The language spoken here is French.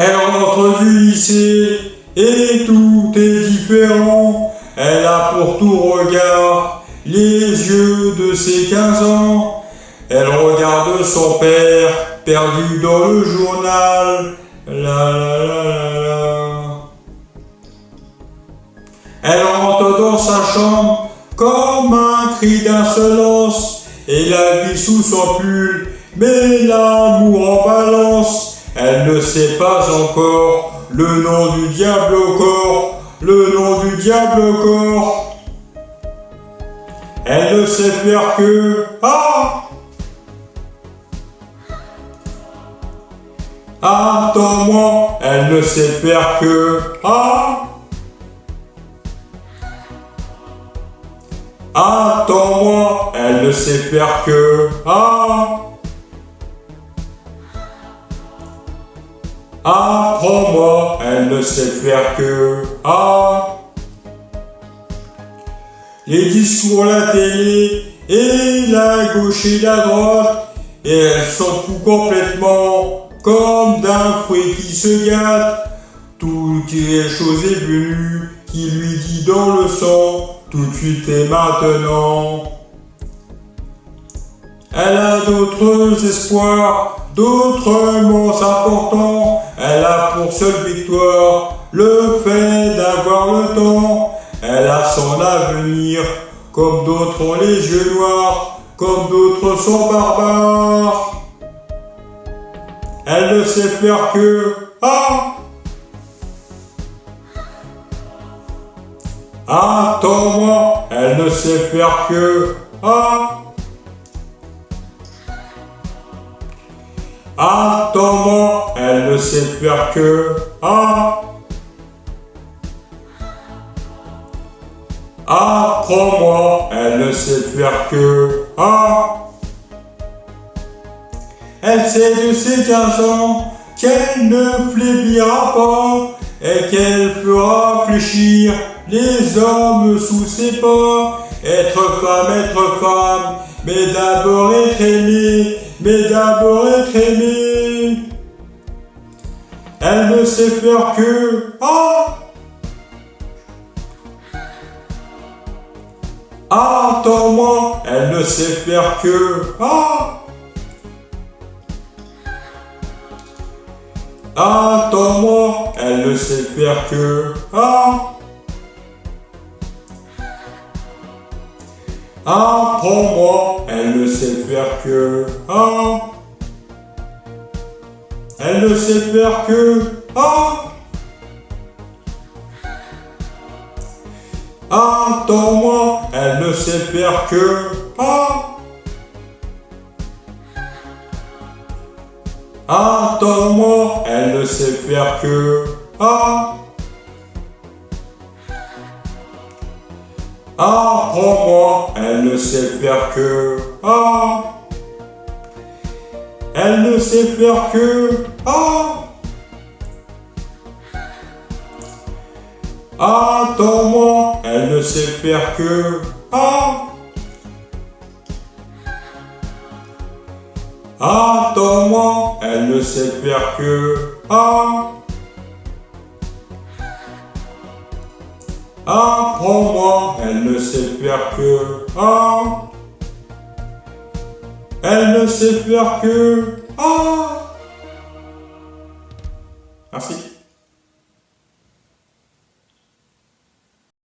Elle rentre du lycée et tout est différent. Elle a pour tout regard les yeux de ses 15 ans. Elle regarde son père perdu dans le journal. La la la la la. Elle rentre dans sa chambre comme un cri d'insolence. Et la vie sous son pull, mais l'amour en balance. Elle ne sait pas encore le nom du diable au corps, le nom du diable au corps. Elle ne sait faire que attends-moi, elle ne sait faire que attends-moi, elle ne sait faire que apprends-moi, elle ne sait faire que les discours, la télé, et la gauche et la droite, et elle s'en fout complètement, comme d'un fruit qui se gâte. Tout est chose est venue, qui lui dit dans le sang, tout de suite et maintenant. Elle a d'autres espoirs, d'autres mots importants. Elle a pour seule victoire le fait d'avoir le temps. Elle a son avenir, comme d'autres ont les yeux noirs, comme d'autres sont barbares. Elle ne sait faire que attends-moi, elle ne sait faire que attends-moi, elle ne sait faire que apprends-moi, elle ne sait faire que Elle sait de ses 15 ans qu'elle ne flébira pas et qu'elle fera fléchir les hommes sous ses pas. Être femme, mais d'abord être aimée, mais d'abord être aimée. Elle ne sait faire que attends-moi, elle ne sait faire que attends-moi, elle ne sait faire que apprends-moi, elle ne sait faire que elle ne sait faire que attends-moi, elle ne sait faire que attends-moi, elle ne sait faire que apprends-moi, elle ne sait faire que elle ne sait faire que attends-moi, elle ne sait faire que attends-moi, elle ne sait faire que apprends-moi, elle ne sait faire que elle ne sait faire que merci.